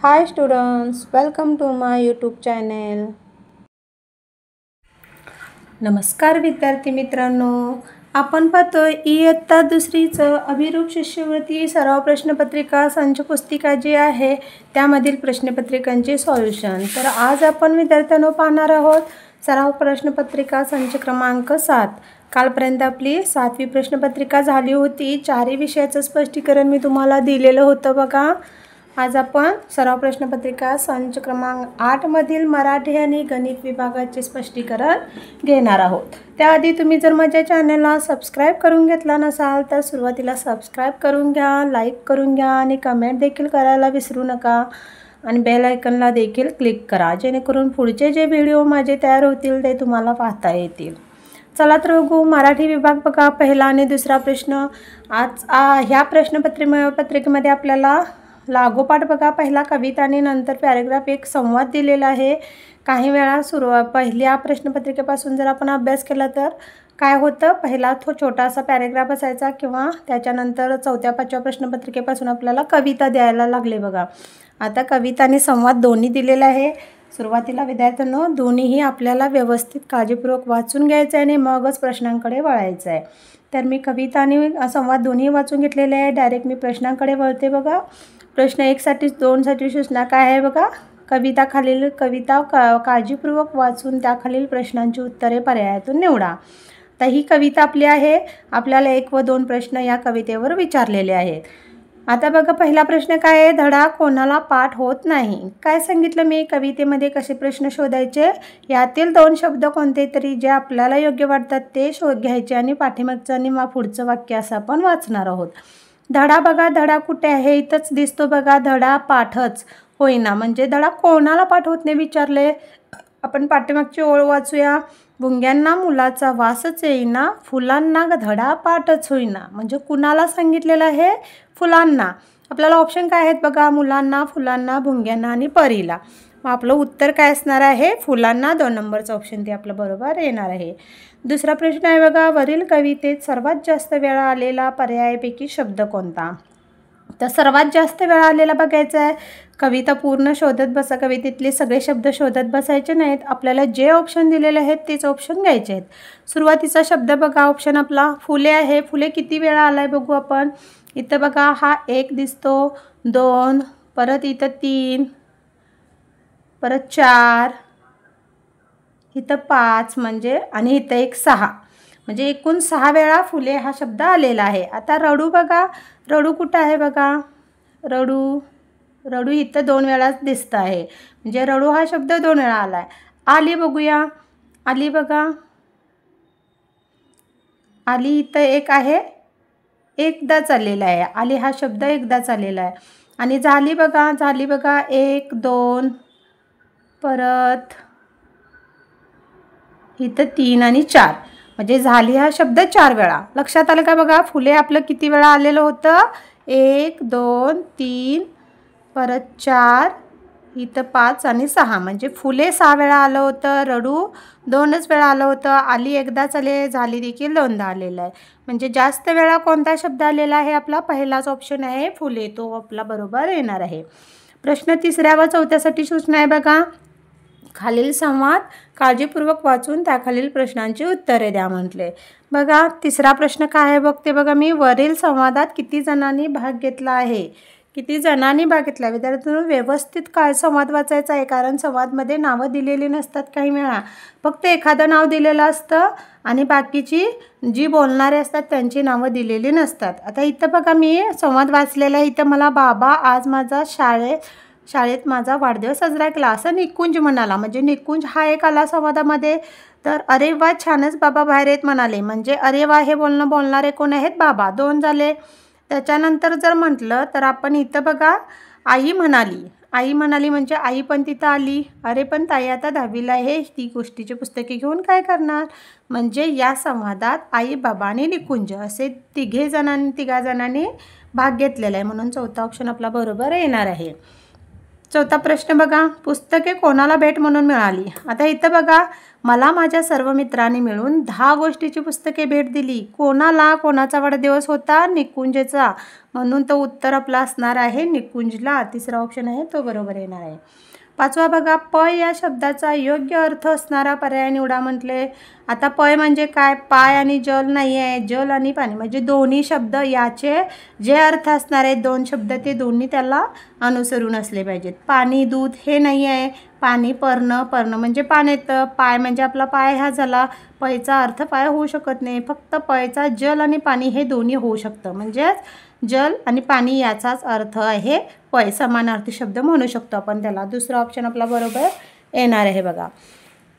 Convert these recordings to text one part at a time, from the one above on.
Hi students, welcome to my YouTube channel. नमस्कार विद्यार्थी मित्रांनो, आपण पाहतोय इयत्ता दुसरीचं अभिरूप शिष्यवृत्ती सराव प्रश्नपत्रिका संच पुस्तिका जी आहे त्यामधील प्रश्नपत्रिकांचे सॉल्युशन। तर आज आपण विद्यार्थ्यांनो पाहणार आहोत सराव प्रश्नपत्रिका संच क्रमांक 7। कालपर्यंत आपली 7वी प्रश्नपत्रिका झाली होती। चारही विषयाचं स्पष्टीकरण मी तुम्हाला दिलेलं होतं बघा। आज आपण सराव प्रश्नपत्रिका संच क्रमांक 8 मधील मराठी आणि गणित विभागाचे स्पष्टीकरण घेणार आहोत। त्याआधी तुम्ही जर माझ्या चॅनलला सबस्क्राइब करून घेतला नसाल तर सुरुवातीला सबस्क्राइब करून घ्या, लाईक करून घ्या आणि कमेंट देखील करायला विसरू नका आणि बेल आयकॉनला देखील क्लिक करा, जेणेकरून पुढचे जे व्हिडिओ माझे तयार होतील ते तुम्हाला पाहता येतील। चला तर बघू मराठी विभाग बघा। पहिला आणि दुसरा प्रश्न आज ह्या प्रश्नपत्रिकेमध्ये आपल्याला लागोपाठ बघा। पहिला कविता आणि नंतर पॅराग्राफ एक संवाद दिलेला आहे। काही वेळा पहिल्या प्रश्नपत्रिकेपासून जर आपण अभ्यास केला तर काय होतं, पहिला तो छोटासा पॅराग्राफ असायचा किंवा त्याच्यानंतर 4थ्या-5व्या प्रश्नपत्रिकेपासून आपल्याला कविता द्यायला लागले बघा। आता कविता आणि संवाद दोन्ही दिलेला आहे। सुरुवातीला विद्यार्थ्यांनो दोन्हीही आपल्याला व्यवस्थित काळजीपूर्वक वाचून घ्यायचं आहे आणि मगच प्रश्नांकडे वळायचं आहे। तर मी कविता आणि संवाद दोन्ही वाचून घेतलेले आहे। डायरेक्ट मी प्रश्नांकडे वळते बघा। प्रश्न 1 साठी 2 साठी सूचना काय आहे बघा। कविता काळजीपूर्वक वाचून त्याखालील प्रश्नांची उत्तरे पर्यायातून निवडा। तर ही कविता आपली आहे। आपल्याला 1 व 2 प्रश्न या कवितेवर विचारलेले आहेत। आता बघा पहिला प्रश्न काय आहे, धडा कोणाला पाठ होत नाही। काय सांगितलं मी, कवितेमध्ये कसे प्रश्न शोधायचे, यातील 2 शब्द कोणते तरी जे आपल्याला योग्य वाटतात ते शोध घ्यायचे आणि पाठीमागचं आणि पुढचं वाक्य असं आपण वाचणार आहोत। धडा बघा, धडा कुठे आहे, इथंच दिसतो बघा। धडा पाठच होईना म्हणजे धडा कोणाला पाठ होत नाही विचारले। आपण पाठीमागची ओळ वाचूया। भुंग्यांना मुलाचा वासच येईना, फुलांना धडा पाठच होईना म्हणजे कुणाला सांगितलेलं आहे, फुलांना। आपल्याला ऑप्शन काय आहेत बघा, मुलांना, फुलांना, भुंग्यांना आणि परीला। मग आपलं उत्तर काय असणार आहे, फुलांना। 2 नंबरचं ऑप्शन ते आपलं बरोबर येणार आहे। दुसरा प्रश्न आहे बघा, वरील कवितेत सर्वात जास्त वेळा आलेला पर्यायापैकी शब्द कोणता। तर सर्वात जास्त वेळा आलेला बघायचा आहे। कविता पूर्ण शोधत बसा, कवितेतले सगळे शब्द शोधत बसायचे नाहीत। आपल्याला जे ऑप्शन दिलेले आहेत तेच ऑप्शन घ्यायचे आहेत। सुरुवातीचा शब्द बघा, ऑप्शन आपला फुले आहे। फुले किती वेळा आलाय बघू आपण। इथं बघा हा 1 दिसतो, 2, परत इथं 3, परत 4, इथं 5 म्हणजे आणि इथं एक 6 म्हणजे एकूण 6 वेळा फुले हा शब्द आलेला आहे। आता रडू बघा, रडू कुठं आहे बघा। रडू इथं 2 वेळाच दिसतं आहे म्हणजे रडू हा शब्द 2 वेळा आला आहे। आली बघूया, आली बघा, आली इथं 1 आहे, एकदाच आलेला आहे। आली हा शब्द एकदाच आलेला आहे। आणि झाली बघा, झाली बघा 1, 2, परत इथं 3 आणि 4 म्हणजे झाली हा शब्द 4 वेळा। लक्षात आलं का बघा, फुले आपलं किती वेळा आलेलं होतं, 1, 2, 3, परत 4, इथं 5 आणि 6 म्हणजे फुले 6 वेळा आलं होतं, रडू 2च वेळा आलं होतं, आली एकदाच आले, झाली देखील 2दा आलेलं आहे। म्हणजे जास्त वेळा कोणता शब्द आलेला आहे, आपला पहिलाच ऑप्शन आहे फुले, तो आपला बरोबर येणार आहे। प्रश्न 3ऱ्या व 4थ्यासाठी सूचना आहे बघा। खालील संवाद काळजीपूर्वक वाचून त्याखालील प्रश्नांची उत्तरे द्या म्हटले बघा। 3रा प्रश्न काय आहे बघते बघा मी, वरील संवादात किती जणांनी भाग घेतला आहे। किती जणांनी भाग घेतला, विद्यार्थ्यांनो व्यवस्थित काय संवाद वाचायचा आहे, कारण संवादमध्ये नावं दिलेली नसतात। काही वेळा फक्त एखादं नाव दिलेलं असतं आणि बाकीची जी बोलणारे असतात त्यांची नावं दिलेली नसतात। आता इथं बघा मी संवाद वाचलेला आहे। इथं मला बाबा आज माझा शाळेत माझा वाढदिवस साजरा केला असं निकुंज म्हणाला म्हणजे निकुंज हा एक आला संवादामध्ये। तर अरे वा छानच बाबा बाहेर येत म्हणाले म्हणजे अरे वा हे बोलणारे कोण आहेत, बाबा, 2 झाले। त्याच्यानंतर जर म्हटलं तर आपण इथं बघा आई म्हणाली म्हणजे आई पण तिथं आली। अरे पण ताई आता 10वीला आहे, ती गोष्टीची पुस्तके घेऊन काय करणार, म्हणजे या संवादात आई, बाबा आणि निकुंज असे तिघा जणांनी भाग घेतलेला आहे, म्हणून 4था ऑप्शन आपला बरोबर येणार आहे। चौथा प्रश्न बघा, पुस्तके कोणाला भेट म्हणून मिळाली. आता इथं बघा, मला माझ्या सर्व मित्रांनी मिळून 10 गोष्टीची पुस्तके भेट दिली. कोणाला? कोणाचा वाढदिवस होता? निकुंजचा. म्हणून तो उत्तर आपला असणार आहे निकुंजला. तिसरा ऑप्शन आहे तो बरोबर येणार आहे. पाचवा बघा, पय या शब्दाचा योग्य अर्थ असणारा पर्याय निवडा म्हटले. आता पय म्हणजे काय? पाय आणि जल नाही आहे, जल आणि पाणी म्हणजे दोन्ही शब्द याचे जे अर्थ असणार आहेत दोन शब्द ते दोन्ही त्याला अनुसरून असले पाहिजेत. पाणी दूध हे नाही आहे, पाणी पर्ण, पर्ण म्हणजे पाण्यात, पाय म्हणजे आपला पाय हा झाला. पयचा अर्थ पाय होऊ शकत नाही, फक्त पयचा जल आणि पाणी हे दोन्ही होऊ शकतं. म्हणजेच जल आणि पाणी याचाच अर्थ आहे पय. समानार्थी शब्द म्हणू शकतो आपण त्याला. दुसरा ऑप्शन आपला बरोबर येणार आहे बघा.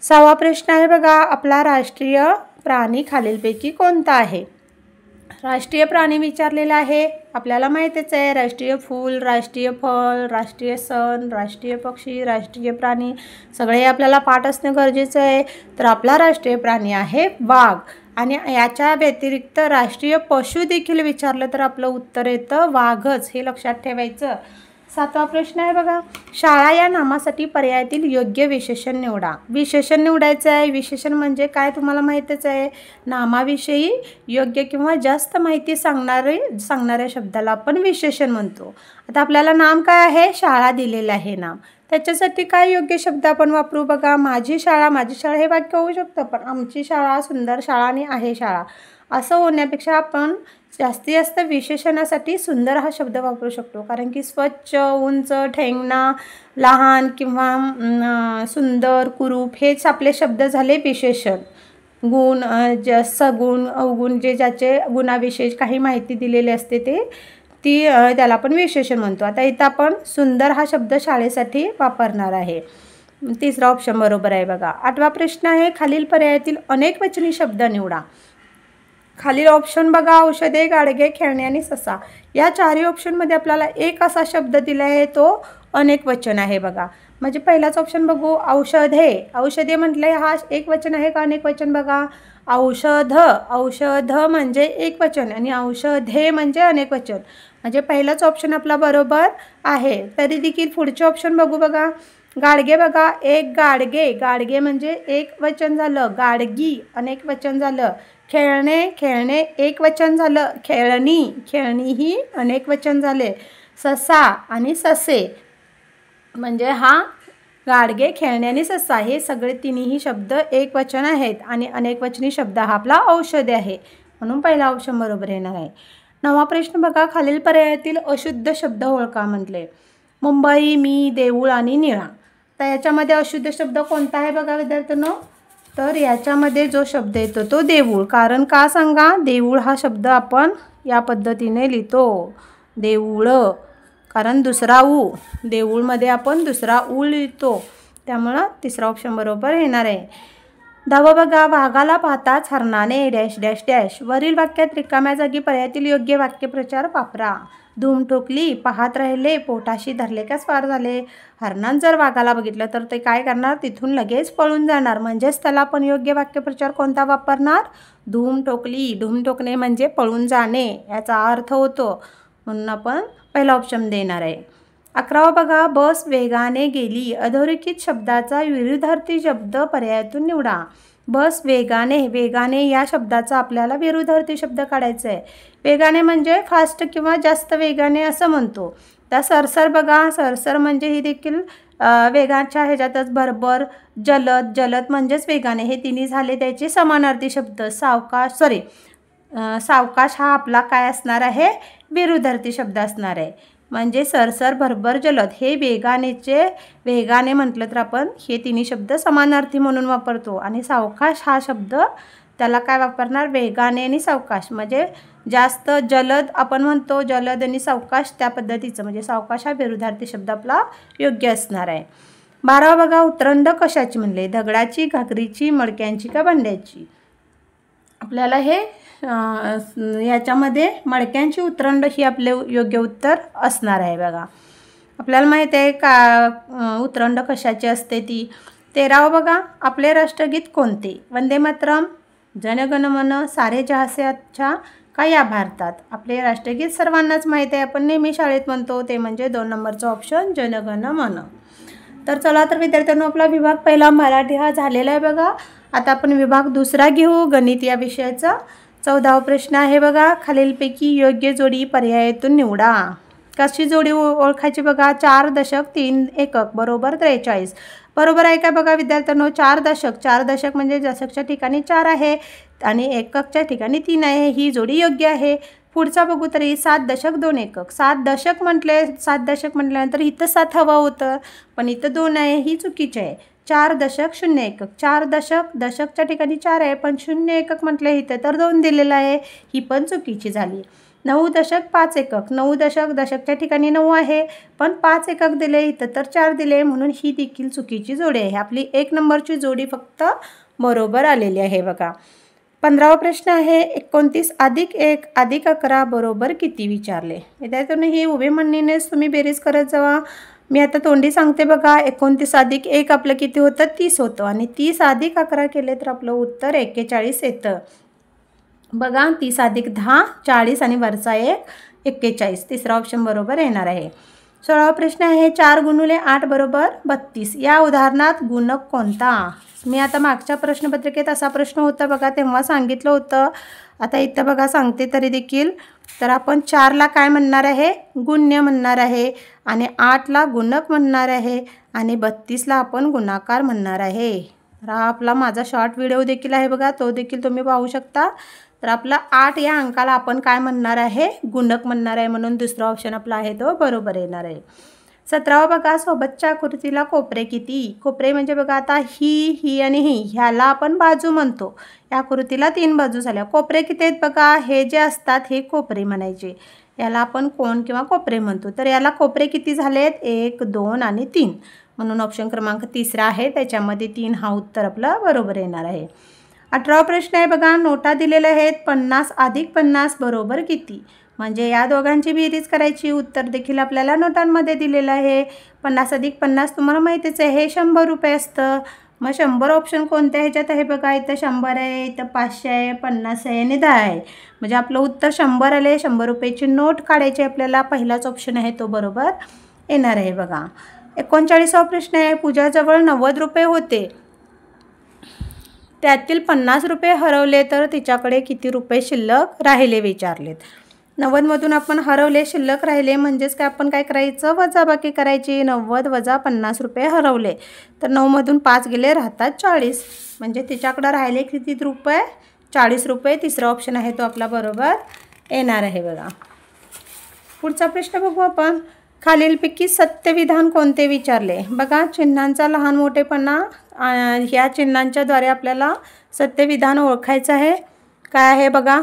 सहावा प्रश्न आहे बघा, आपला राष्ट्रीय प्राणी खालीलपैकी कोणता आहे? राष्ट्रीय प्राणी विचारलेला आहे. आपल्याला माहितीच आहे, राष्ट्रीय फूल, राष्ट्रीय फळ, राष्ट्रीय सण, राष्ट्रीय पक्षी, राष्ट्रीय प्राणी सगळे आपल्याला पाठ असणं गरजेचं आहे. तर आपला राष्ट्रीय प्राणी आहे वाघ. आणि याच्या व्यतिरिक्त राष्ट्रीय पशु देखील विचारलं तर आपलं उत्तर येतं वाघच, हे लक्षात ठेवायचं. सातवा प्रश्न आहे बघा, शाळा या नामासाठी पर्यायातील योग्य विशेषण निवडा. विशेषण निवडायचं आहे. विशेषण म्हणजे काय तुम्हाला माहीतच आहे, नामाविषयी योग्य किंवा जास्त माहिती सांगणाऱ्या शब्दाला आपण विशेषण म्हणतो. आता आपल्याला नाम काय आहे? शाळा दिलेलं आहे नाम. त्याच्यासाठी काय योग्य शब्द आपण वापरू बघा. माझी शाळा, माझी शाळा हे वाक्य होऊ शकतं, पण आमची शाळा, सुंदर शाळा आणि आहे शाळा असं होण्यापेक्षा आपण जास्तीत जास्त विशेषणासाठी सुंदर हा शब्द वापरू शकतो. कारण की स्वच्छ, उंच, ठेंगणा, लहान किंवा सुंदर, कुरूप हेच आपले शब्द झाले विशेषण. गुण, सगुण, अवगुण जे ज्याचे गुणाविशेष काही माहिती दिलेली असते त्याला आपण विशेषण म्हणतो. आता इथं आपण सुंदर हा शब्द शाळेसाठी वापरणार आहे. तिसरा ऑप्शन बरोबर आहे बघा. आठवा प्रश्न आहे, खालील पर्यायातील अनेक वचनी शब्द निवडा. खालील ऑप्शन बघा, औषधे, गाडगे, खेळणे आणि ससा. या चारही ऑप्शनमध्ये आपल्याला एक असा शब्द दिला आहे तो अनेक वचन आहे बघा. म्हणजे पहिलाच ऑप्शन बघू, औषधे. औषधे म्हटले हा एक वचन आहे का अनेक वचन बघा. औषध, औषध म्हणजे एक वचन आणि औषधे म्हणजे अनेक वचन. म्हणजे पहिलाच ऑप्शन आपला बरोबर आहे. तरी देखील पुढचे ऑप्शन बघू बघा. गाडगे बघा, एक गाडगे, गाडगे म्हणजे एक वचन झालं. गाडगी अनेक वचन झालं. खेळणे, खेळणे एक वचन झालं. खेळणी, खेळणी ही अनेक वचन झाले. ससा आणि ससे म्हणजे हा गाडगे, खेळणे आणि ससा हे सगळे तिन्ही शब्द एक वचन आहेत आणि अनेक वचनी शब्द हा आपला औषधे आहे. म्हणून पहिला ऑप्शन बरोबर येणार आहे. नववा प्रश्न बघा, खालील पर्यायातील अशुद्ध शब्द ओळखा म्हटले. मुंबई, मी, देऊळ आणि निळा. तर याच्यामध्ये अशुद्ध शब्द कोणता आहे बघा विद्यार्थ्यांनो. तर याच्यामध्ये जो शब्द येतो तो देऊळ. कारण का सांगा, देऊळ हा शब्द आपण या पद्धतीने लिहितो देऊळ, कारण दुसरा ऊ, देऊळमध्ये आपण दुसरा ऊ लिहितो. त्यामुळं तिसरा ऑप्शन बरोबर येणार आहे. 10वा बघा, वाघाला पाहताच हरणाने डॅश डॅश डॅश. वरील वाक्यात रिकाम्या जागी पर्यायातील योग्य वाक्यप्रचार वापरा. धूम ठोकली, पाहत राहिले, पोटाशी धरले का स्वार झाले. हरणानं जर वाघाला बघितलं तर ते काय करणार, तिथून लगेच पळून जाणार. म्हणजेच त्याला आपण योग्य वाक्यप्रचार कोणता वापरणार, धूम ठोकली. धूम ठोकणे म्हणजे पळून जाणे याचा अर्थ होतो, म्हणून आपण पहिला ऑप्शन देणार आहे. 11वा बघा, बस वेगाने गेली. अधोरेखित शब्दाचा विरुद्धार्थी शब्द पर्यायातून निवडा. बस वेगाने, वेगाने या शब्दाचा आपल्याला विरुद्धार्थी शब्द काढायचा आहे. वेगाने म्हणजे फास्ट किंवा जास्त वेगाने असं म्हणतो. त्या सरसर बघा, सरसर म्हणजे ही देखील वेगाच्या ह्याच्यातच. भरभर, जलद, जलद म्हणजेच वेगाने, हे तिन्ही झाले त्याचे समानार्थी शब्द. सावकाश, सावकाश हा आपला काय असणार आहे, विरुद्धार्थी शब्द असणार आहे. म्हणजे सरसर, भरभर, जलद हे वेगाने म्हटलं तर आपण हे तिन्ही शब्द समानार्थी म्हणून वापरतो. आणि सावकाश हा शब्द त्याला काय वापरणार, वेगाने आणि सावकाश. म्हणजे जास्त जलद आपण म्हणतो, जलद आणि सावकाश त्या पद्धतीचं. म्हणजे सावकाश हा विरुद्धार्थी शब्द आपला योग्य असणार आहे. 12वा बघा, उतरंड कशाची म्हणले. दगडाची, घागरीची, मडक्यांची का भांड्याची. आपल्याला हे याच्यामध्ये मडक्यांची उतरंड ही आपले योग्य उत्तर असणार आहे बघा. आपल्याला माहीत आहे का उतरंड कशाची असते ती. 13वा बघा, आपले राष्ट्रगीत कोणते. वंदे मातरम, जनगणमन, सारे जहाँ से अच्छा, का या भारतात? आपले राष्ट्रगीत सर्वांनाच माहीत आहे, आपण नेहमी शाळेत म्हणतो, ते म्हणजे 2 नंबरचा ऑप्शन जन गण मन. तर चला तर विद्यार्थ्यांनो, आपला विभाग पहिला मराठी हा झालेला आहे बघा. आता आपण विभाग दुसरा घेऊ, गणित या विषयाचा. 14वा प्रश्न आहे बघा, खालीलपैकी योग्य जोडी पर्यायातून निवडा. कशी जोडी ओळखायची बघा, 4 दशक 3 एकक बरोबर 43. बरोबर आहे का बघा विद्यार्थ्यांनो? 4 दशक म्हणजे दशकच्या ठिकाणी 4 आहे आणि एककच्या ठिकाणी 3 आहे, ही जोडी योग्य आहे. पुढचा बघू तरी 7 दशक 2 एकक. 7 दशक म्हटल्यानंतर इथं 7 हवं होतं, पण इथं 2 आहे, ही चुकीची आहे. 4 दशक 0 एकक. 4 दशकच्या ठिकाणी 4 आहे, पण 0 एकक म्हटलं इथं तर 2 दिलेलं आहे, ही पण चुकीची झाली. 9 दशक 5 एकक. 9 दशकच्या ठिकाणी 9 आहे, पण 5 एकक दिले, इथं तर 4 दिले, म्हणून ही देखील चुकीची जोडी आहे. आपली 1 नंबरची जोडी फक्त बरोबर आलेली आहे बघा. 15वा प्रश्न आहे, 29 अधिक 1 अधिक 11 बरोबर किती विचारले. विद्यार्थ्यांनो, ही उभे म्हणणीनेच तुम्ही बेरीज करत जावा. मी आता तोंडी सांगते बघा. 29 अधिक 1 आपलं किती होतं? 30 होतं आणि 30 अधिक 11 केले तर आपलं उत्तर 41 येतं बघा. 30 अधिक 10 40 आणि वरचा 1 41. तिसरा ऑप्शन बरोबर येणार आहे. 16वा प्रश्न आहे, 4 गुणिले 8 बरोबर 32. या उदाहरणात गुणक कोणता? मी आता मागच्या प्रश्नपत्रिकेत असा प्रश्न होता बघा, तेव्हा सांगितलं होतं. आता इथं बघा सांगते तरी देखील. तर आपण 4ला काय म्हणणार आहे? गुण्य म्हणणार आहे आणि 8ला गुणक म्हणणार आहे आणि 32ला आपण गुणाकार म्हणणार आहे. तर हा आपला माझा शॉर्ट व्हिडिओ देखील आहे बघा, तो देखील तुम्ही पाहू शकता. तर आपला 8 या अंकाला आपण काय म्हणणार आहे? गुणक म्हणणार आहे, म्हणून दुसरा ऑप्शन आपला आहे तो बरोबर येणार आहे. 17वा बघा, सोबतच्या आकृतीला कोपरे किती? कोपरे म्हणजे बघा आता ही आणि ही, ह्याला आपण बाजू म्हणतो. या आकृतीला 3 बाजू झाल्या. कोपरे किती आहेत बघा? हे जे असतात हे कोपरे म्हणायचे. याला आपण कोन किंवा कोपरे म्हणतो. तर याला कोपरे किती झालेत? 1 2 आणि 3, म्हणून ऑप्शन क्रमांक 3 आहे, त्याच्यामध्ये 3 हा उत्तर आपलं बरोबर येणार आहे. 18वा प्रश्न आहे बघा, नोटा दिलेल्या आहेत, 50 अधिक 50 बरोबर किती? म्हणजे या दोघांची बेरीज करायची. उत्तर देखील आपल्याला नोटांमध्ये दिलेलं आहे. 50 अधिक 50 तुम्हाला माहितीच आहे, हे 100 रुपये असतं. मग 100 ऑप्शन कोणत्या ह्याच्यात आहे बघा? इथं 100 आहे, इथं 500 आहे, 50 आहे आणि 10 आहे. म्हणजे आपलं उत्तर 100 आले. 100 रुपयाची नोट काढायची आपल्याला. पहिलाच ऑप्शन आहे तो बरोबर येणार आहे बघा. 39वा प्रश्न आहे, पूजाजवळ 90 रुपये होते, त्यातील 50 रुपये हरवले तर तिच्याकडे किती रुपये शिल्लक राहिले विचारलेत. 90मधून आपण हरवले, शिल्लक राहिले, म्हणजेच काय आपण काय करायचं? वजाबाकी करायची. 90 वजा 50 रुपये हरवले, तर 9मधून 5 गेले, राहतात 40, म्हणजे तिच्याकडं राहिले किती रुपये? 40 रुपये. तिसरा ऑप्शन आहे तो आपला बरोबर येणार आहे बघा. पुढचा प्रश्न बघू आपण. खालीलपैकी सत्यविधान कोणते विचारले? बघा, चिन्हांचा लहान मोठेपणा, ह्या चिन्हांच्याद्वारे आपल्याला सत्यविधान ओळखायचं आहे. काय आहे बघा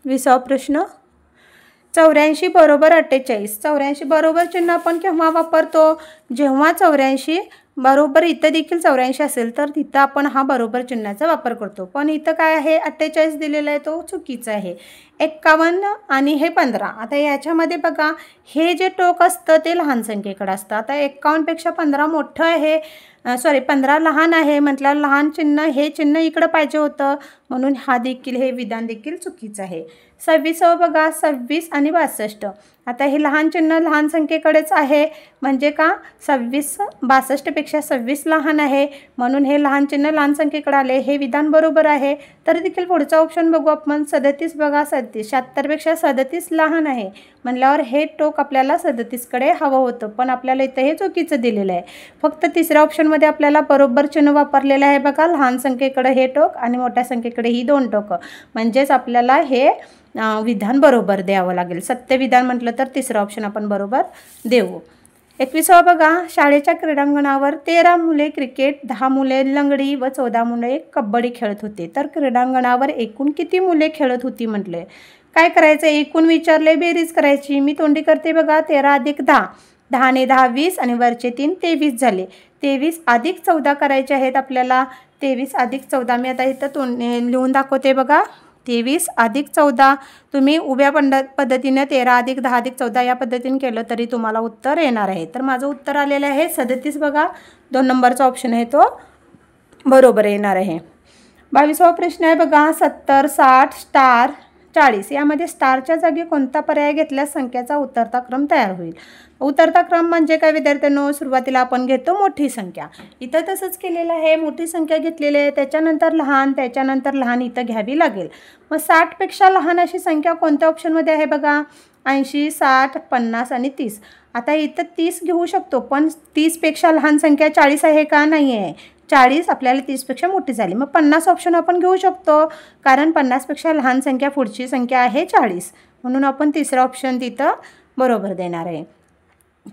20वा प्रश्न. 84 बरोबर 48. 84 बरोबर चिन्ह आपण केव्हा वापरतो? जेव्हा 84 बरोबर इथं देखील 84 असेल तर तिथं आपण हा बरोबर चिन्हाचा वापर करतो. पण इथं काय आहे? 48 दिलेला आहे, तो चुकीचा आहे. 51 आणि हे 15. आता याच्यामध्ये बघा, हे जे टोक असतं ते लहान संख्येकडे असतं. आता 51पेक्षा 15 मोठं आहे, 15 लहान आहे म्हटल्यावर लहान चिन्ह, हे चिन्ह इकडं पाहिजे होतं, म्हणून हे विधान देखील चुकीचं आहे. 26वं बघा, 26 आणि 62. आता हे लहान चिन्ह लहान संख्येकडेच आहे, म्हणजे का? 62पेक्षा 26 लहान आहे, म्हणून हे लहान चिन्ह लहान संख्येकडे आले, हे विधान बरोबर आहे. तर देखील पुढचा ऑप्शन बघू आपण. 37 बघा, 76पेक्षा 37 लहान आहे, म्हणल्यावर हे टोक आपल्याला 37कडे हवं होतं, पण आपल्याला इथं हे चुकीचं दिलेलं आहे. फक्त तिसऱ्या ऑप्शनमध्ये आपल्याला बरोबर चिन्ह वापरलेलं आहे बघा. लहान संख्येकडे हे टोक आणि मोठ्या संख्येकडे ही 2 टोकं, म्हणजेच आपल्याला हे विधान बरोबर द्यावं लागेल. सत्यविधान म्हटलं तर तिसरं ऑप्शन आपण बरोबर देऊ. 21वा बघा, शाळेच्या क्रीडांगणावर 13 मुले क्रिकेट, 10 मुले लंगडी व 14 मुले कबड्डी खेळत होते. तर क्रीडांगणावर एकूण किती मुले खेळत होती म्हटले. काय करायचं? एकूण विचारले, बेरीज करायची. मी तोंडी करते बघा. 13 अधिक 10, 10 ने 10 20 आणि वरचे 3 23 झाले. 23 अधिक 14 करायचे आहेत आपल्याला. 23 अधिक 14 मी आता इथं लिहून दाखवते बघा. 23 अधिक 14, तुम्ही उभ्या पद्धतीने 13 अधिक 10 अधिक 14 या पद्धतीने केलं तरी तुम्हाला उत्तर येणार आहे. तर माझं उत्तर आलेलं आहे 37 बघा. 2 नंबरचा ऑप्शन आहे तो बरोबर येणार आहे. 22वा प्रश्न आहे बघा. 70 60 स्टार 40 यामध्ये स्टारच्या जागी कोणता पर्याय घेतल्यास संख्याचा उतरता क्रम तयार होईल? उतरता क्रम म्हणजे काय विद्यार्थ्यांनो, सुरुवातीला आपण घेतो मोठी संख्या, इथं तसंच केलेलं आहे, मोठी संख्या घेतलेली आहे, त्याच्यानंतर लहान इथं घ्यावी लागेल. मग 60पेक्षा लहान अशी संख्या कोणत्या ऑप्शनमध्ये आहे बघा? 80, 60, 50 आणि 30. आता इथं 30 घेऊ शकतो, पण 30पेक्षा लहान संख्या 40 आहे का? नाही आहे. 40 आपल्याला 30पेक्षा मोठी झाली. मग 50 ऑप्शन आपण घेऊ शकतो, कारण 50पेक्षा लहान संख्या पुढची संख्या आहे 40, म्हणून आपण तिसरा ऑप्शन तिथं बरोबर देणार आहे.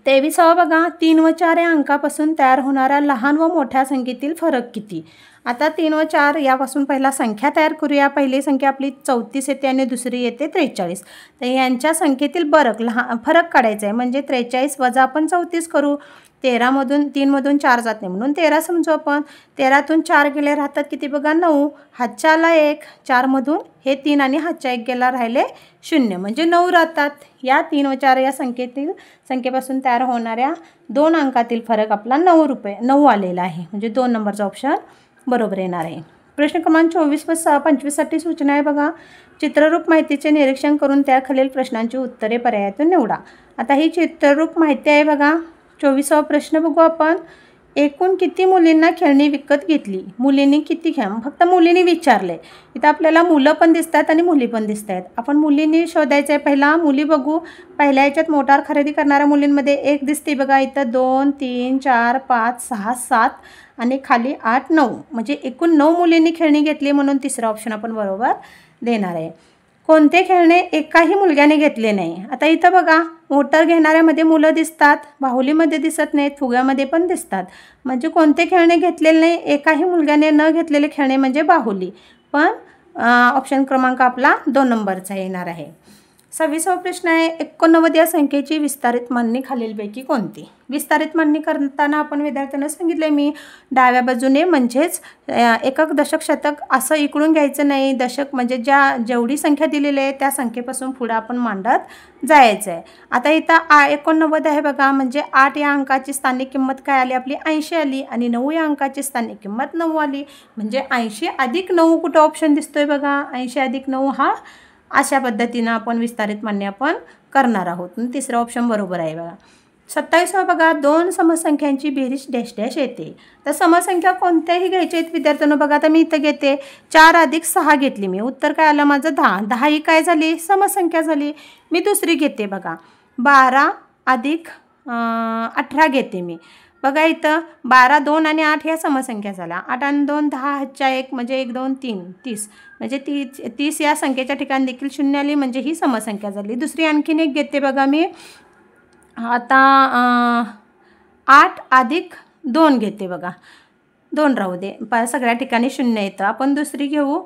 23 बघा, 3 व 4 या अंकापासून तयार होणाऱ्या लहान व मोठ्या संख्येतील फरक किती? आता 3 व 4 यापासून पहिला संख्या तयार करूया. पहिली संख्या आपली 34 येते आणि दुसरी येते 43. तर यांच्या संख्येतील फरक काढायचा आहे, म्हणजे 43 वजा आपण 34 करू. 3मधून 4 जात नाही म्हणून 13 समजू आपण. 13तून 4 गेले राहतात किती बघा? 9. हातच्या आला 1, 4मधून हे 3 आणि हातच्या 1 गेला राहिले 0, म्हणजे 9 राहतात. या 3 व 4 या संख्येपासून तयार होणाऱ्या 2 अंकातील फरक आपला 9 आलेला आहे, म्हणजे 2 नंबरचा ऑप्शन बरोबर येणार आहे. प्रश्न क्रमांक 24 व 25साठी सूचना आहे बघा. चित्ररूप माहितीचे निरीक्षण करून त्याखालील प्रश्नांची उत्तरे पर्यायातून निवडा. आता ही चित्ररूप माहिती आहे बघा. 24वा प्रश्न बघू आपण. एकूण किती मुलींना खेळणी विकत घेतली? मुलींनी किती फक्त मुलींनी विचारले. इथं आपल्याला मुलं पण दिसतात आणि मुली पण दिसत आहेत. आपण मुलींनी शोधायचं आहे. पहिला मुली बघू. पहिल्या याच्यात मोटार खरेदी करणाऱ्या मुलींमध्ये 1 दिसते बघा. इथं 2, 3, 4, 5, 6, 7 आणि खाली 8, 9, म्हणजे एकूण 9 मुलींनी खेळणी घेतली, म्हणून तिसरा ऑप्शन आपण बरोबर देणार आहे. कोणते खेळणे एकाही मुलग्याने घेतले नाही? आता इथं बघा, मोटर घेणाऱ्यामध्ये मुलं दिसतात, बाहुलीमध्ये दिसत नाहीत, फुग्यामध्ये पण दिसतात, म्हणजे कोणते खेळणे घेतलेले नाही? एकाही मुलग्याने न घेतलेले खेळणे म्हणजे बाहुली. पण ऑप्शन क्रमांक आपला 2 नंबरचा येणार आहे. 26वा प्रश्न आहे. 89 या संख्येची विस्तारित मांडणी खालीलपैकी कोणती? विस्तारित मांडणी करताना आपण विद्यार्थ्यांना सांगितले मी, डाव्या बाजूने म्हणजेच एकक, दशक, शतक असं इकडून घ्यायचं नाही. दशक म्हणजे जेवढी संख्या दिलेली आहे त्या संख्येपासून पुढे आपण मांडत जायचं आहे. आता इथं 89 आहे बघा, म्हणजे 8 या अंकाची स्थानिक किंमत काय आली आपली? 80 आली, आणि 9 या अंकाची स्थानिक किंमत 9 आली, म्हणजे 80 अधिक 9 कुठं ऑप्शन दिसतोय बघा? 80 अधिक 9 हा अशा पद्धतीनं आपण विस्तारित मांडणी आपण करणार आहोत. तिसरा ऑप्शन बरोबर आहे बघा. 27वा बघा. 2 समसंख्यांची बेरीज डॅश डॅश येते. तर समसंख्या कोणत्याही घ्यायच्या आहेत विद्यार्थ्यांनो बघा. आता मी इथं घेते 4 अधिक 6 घेतली मी, उत्तर काय आलं माझं? 10. 10 ही काय झाली? समसंख्या झाली. मी दुसरी घेते बघा, 12 अधिक 18 घेते मी बघा. इथं 12, 2 आणि 8 ह्या समसंख्या झाल्या. 8 आणि 2 10, हातच्या 1 म्हणजे 1, 2, 3, 30, म्हणजे 30 या संख्येच्या ठिकाणी देखील 0 आली, म्हणजे ही समसंख्या झाली. दुसरी आणखीन एक घेते बघा मी. आता 8 अधिक 2 घेते बघा. 2 राहू दे, सगळ्या ठिकाणी 0 येतं. आपण दुसरी घेऊ.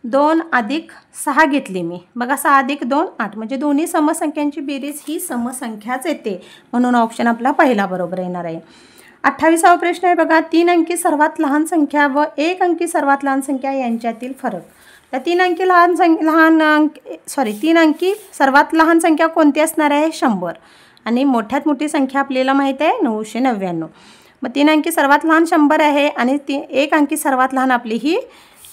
2 अधिक 6 घेतली मी बघा. 6 अधिक 2 8, म्हणजे दोन्ही समसंख्यांची बेरीज ही समसंख्याच येते, म्हणून ऑप्शन आपला पहिला बरोबर येणार आहे. 28वा प्रश्न आहे बघा. 3 अंकी सर्वात लहान संख्या व 1 अंकी सर्वात लहान संख्या यांच्यातील फरक. तर 3 अंकी सर्वात लहान संख्या कोणती असणार आहे? 100, आणि मोठ्यात मोठी संख्या आपल्याला माहीत आहे 999. मग 3 अंकी सर्वात लहान 100 आहे, आणि 1 अंकी सर्वात लहान आपली ही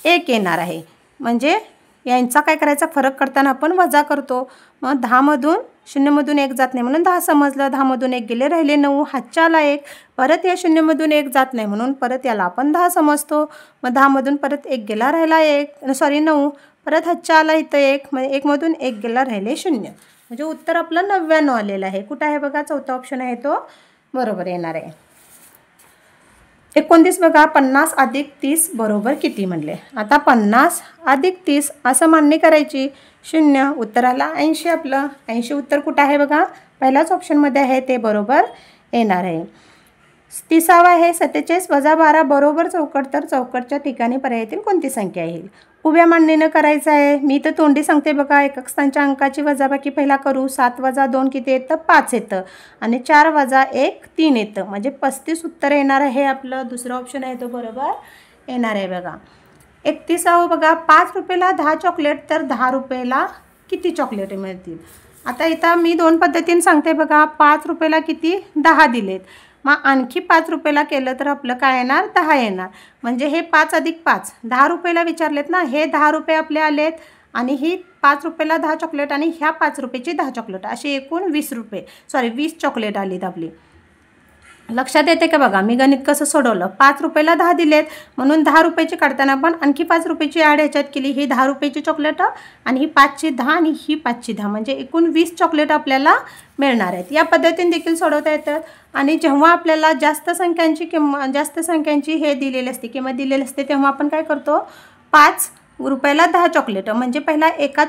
1 येणार आहे. म्हणजे यांचा काय करायचा? फरक करताना आपण वजा करतो. मग 10मधून 0मधून 1 जात नाही म्हणून 10 समजलं. 10मधून 1 गेले राहिले 9, हातच्या आला 1, परत या 0मधून 1 जात नाही म्हणून परत याला आपण 10 समजतो. मग 10मधून परत 1 गेला राहिला 9, परत हातच्या आला इथं 1, म्हणजे 1मधून 1 गेला राहिले 0, म्हणजे उत्तर आपलं 99 आलेलं आहे. कुठं आहे बघा? चौथा ऑप्शन आहे तो बरोबर येणार आहे. 29 बघा. 50 अधिक 30 बरोबर किती म्हणले? आता 50 अधिक 30 असं मांडणी करायची. 0, उत्तराला 80 आपलं. 80 उत्तर कुठं आहे बघा? पहिल्याच ऑप्शनमध्ये आहे, ते बरोबर येणार आहे. 30वा आहे. 47 वजा 12 बरोबर चौकट, तर चौकटच्या ठिकाणी पर्यायातील कोणती संख्या येईल? उभ्या मांडणीनं करायचं आहे. मी तर तोंडी सांगते बघा. एकक स्थानच्या अंकाची वजाबाकी पहिला करू. 7 वजा 2 किती येतं? 5 येतं, आणि 4 वजा 1 3 येतं, म्हणजे 35 उत्तर येणार आहे आपलं. दुसरा ऑप्शन आहे तो बरोबर येणार आहे बघा. 31वा बघा. 5 रुपयाला 10 चॉकलेट, तर 10 रुपयाला किती चॉकलेट मिळतील? आता इथं मी 2 पद्धतीने सांगते बघा. 5 रुपयाला किती? 10 दिलेत. मग आणखी 5 रुपयाला केलं तर आपलं काय येणार? 10 येणार, म्हणजे हे 5 अधिक 5 10 रुपयाला विचारलेत ना. हे 10 रुपये आपले आलेत, आणि ही 5 रुपयाला 10 चॉकलेट आणि ह्या 5 रुपयाची 10 चॉकलेट अशी एकूण 20 चॉकलेट आलीत आपली. लक्षात येते का बघा मी गणित कसं सोडवलं. 5 रुपयाला 10 दिलेत म्हणून 10 रुपयाची काढताना पण आणखी 5 रुपयाची ॲड ह्याच्यात केली. ही 10 रुपयाची चॉकलेट आणि ही 5ची 10 आणि ही 5ची 10 म्हणजे एकूण 20 चॉकलेट आपल्याला मिळणार आहेत. या पद्धतीने देखील सोडवता येतं. आणि जेव्हा आपल्याला जास्त संख्यांची हे दिलेली असते किंमत दिलेली असते तेव्हा आपण काय करतो 5 रुपयाला 10 चॉकलेट म्हणजे पहिला एक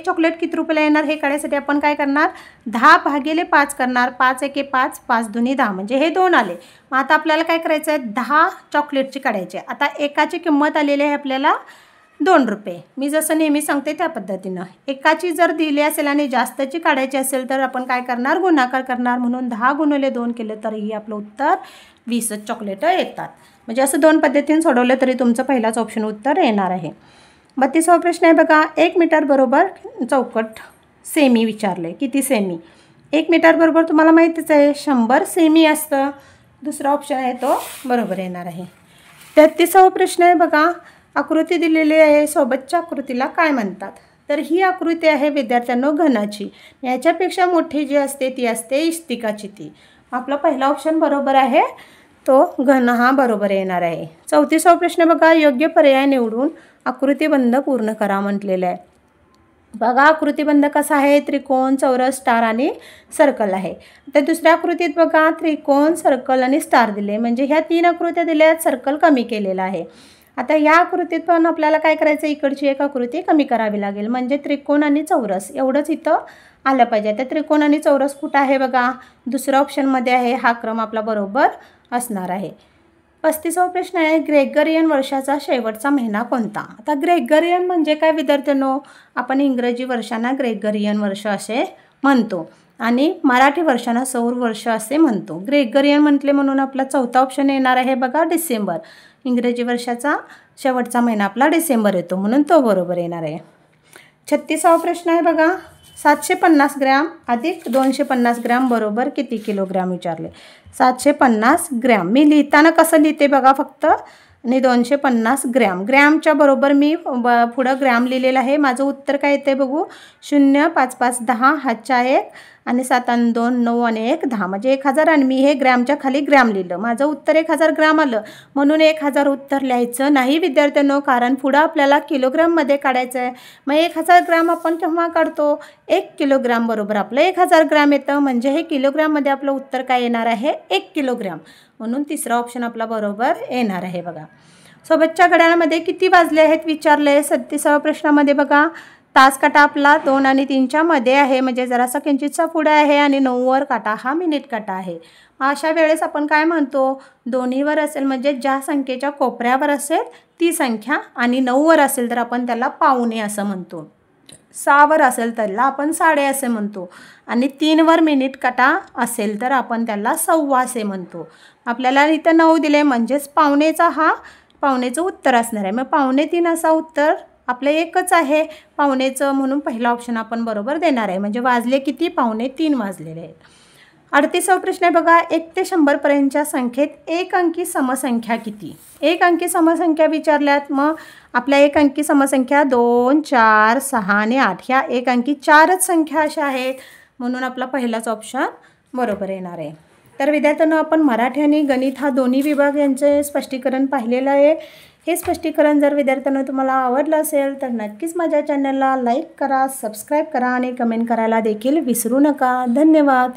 चॉकलेट किती रुपयाला येणार हे काढायसाठी आपण काय करणार 10 भागिले 5 करणार. 5 एके 5 5 दुनी 10 म्हणजे हे 2 आले. मग आता आपल्याला काय करायचं आहे 10 चॉकलेटची काढायची. आता एकाची किंमत आलेली आहे आपल्याला 2 रुपये. मी जसं नेहमी सांगते त्या पद्धतीनं एकाची जर दिली असेल आणि जास्तची काढायची असेल तर आपण काय करणार गुणाकार करणार. म्हणून 10 गुणिले 2 केलं तरीही आपलं उत्तर 20 चॉकलेट येतात. म्हणजे असं 2 पद्धतीने सोडवलं तरी तुमचं पहिलाच ऑप्शन उत्तर येणार आहे. 32वा प्रश्न आहे बघा 1 मीटर बरोबर चौकट सेमी विचारले. किती सेमी 1 मीटर बरोबर तुम्हाला माहितीच आहे 100 सेमी असतं. दुसरा ऑप्शन आहे तो बरोबर येणार आहे. 33वा प्रश्न आहे बघा आकृती दिलेली आहे सोबतच्या आकृतीला काय म्हणतात. तर ही आकृती आहे विद्यार्थ्यांनो घनाची. याच्यापेक्षा मोठी जी असते ती असते इष्टिकाची ती. आपला पहिला ऑप्शन बरोबर आहे तो घन हा बरोबर येणार आहे. 34वा प्रश्न बघा योग्य पर्याय निवडून आकृतिबंध पूर्ण करा म्हटलेलं आहे. बघा आकृतिबंध कसा आहे त्रिकोण चौरस स्टार आणि सर्कल आहे. तर दुसऱ्या आकृतीत बघा त्रिकोण सर्कल आणि स्टार दिले म्हणजे ह्या 3 आकृत्या दिल्या आहेत सर्कल कमी केलेला आहे. आता या आकृतीत पण आपल्याला काय करायचं इकडची एक आकृती कमी करावी लागेल म्हणजे त्रिकोण आणि चौरस एवढंच इथं आलं पाहिजे. तर त्रिकोण आणि चौरस कुठं आहे बघा दुसऱ्या ऑप्शनमध्ये आहे. हा क्रम आपला बरोबर असणार आहे. 35वा प्रश्न आहे ग्रेगरियन वर्षाचा शेवटचा महिना कोणता. आता ग्रेगरियन म्हणजे काय विद्यार्थ्यांनो आपण इंग्रजी वर्षांना ग्रेगरियन वर्ष असे म्हणतो आणि मराठी वर्षांना सौर वर्ष असे म्हणतो. ग्रेगरियन म्हटले म्हणून आपला चौथा ऑप्शन येणार आहे बघा डिसेंबर. इंग्रजी वर्षाचा शेवटचा महिना आपला डिसेंबर येतो म्हणून तो बरोबर येणार आहे. 36वा प्रश्न आहे बघा 750 ग्रॅम अधिक 250 ग्रॅम बरोबर किती किलोग्रॅम विचारले. 750 ग्रॅम मी लिहिताना कसं लिहिते बघा फक्त आणि 250 ग्रॅम ग्रॅमच्या बरोबर मी पुढं ग्रॅम लिहिलेलं आहे. माझं उत्तर काय येते बघू 0 5 5 10 हातच्या 1 आणि 7 आणि 2 9 आणि 1 10 म्हणजे 1000 आणि मी हे ग्रॅमच्या खाली ग्रॅम लिहिलं. माझं उत्तर 1000 ग्रॅम आलं म्हणून 1000 उत्तर लिहायचं नाही विद्यार्थ्यांनो कारण पुढं आपल्याला किलोग्रॅममध्ये काढायचं आहे. मग 1000 ग्रॅम आपण केव्हा काढतो 1 किलोग्रॅम बरोबर आपलं 1000 ग्रॅम येतं म्हणजे हे किलोग्रॅममध्ये आपलं उत्तर काय येणार आहे 1 किलोग्रॅम म्हणून तिसरा ऑप्शन आपला बरोबर येणार आहे. बघा सोबतच्या घड्याळामध्ये किती वाजले आहेत विचारले. 37व्या प्रश्नामध्ये बघा तास काटा आपला 2 आणि 3च्या मध्ये आहे म्हणजे जरासा किंचितचा पुढे आहे आणि 9वर काटा हा मिनिट काटा आहे. अशा वेळेस आपण काय म्हणतो दोन्हीवर असेल म्हणजे ज्या संख्येच्या कोपऱ्यावर असेल ती संख्या आणि 9वर असेल तर आपण त्याला पावणे असं म्हणतो. 6वर असेल त्याला आपण साडे असे म्हणतो आणि 3वर मिनिट काटा असेल तर आपण त्याला सव्वा असे म्हणतो. आपल्याला इथं 9 दिले म्हणजेच पावणेचं उत्तर असणार आहे. मग 2:45 असा उत्तर आपलं एकच आहे पावणेचं म्हणून पहिला ऑप्शन आपण बरोबर देणार आहे. म्हणजे वाजले किती 2:45 वाजलेले आहेत. 38वा प्रश्न आहे बघा 1 ते 100 पर्यंतच्या संख्येत एक अंकी समसंख्या किती. एक अंकी समसंख्या विचारल्यात मग आपल्या एक अंकी समसंख्या 2 4 6 आणि 8 ह्या एक अंकी 4च संख्या अशा आहेत म्हणून आपला पहिलाच ऑप्शन बरोबर येणार आहे. तर विद्यार्थ्यांनो आपण मराठी आणि गणित हा दोन्ही विभाग यांचे स्पष्टीकरण पाहिलेलं आहे. हे स्पष्टीकरण जर विद्यार्थ्यांना तुम्हाला आवडलं असेल तर नक्कीच माझ्या चॅनलला लाईक करा सबस्क्राईब करा आणि कमेंट करायला देखील विसरू नका. धन्यवाद.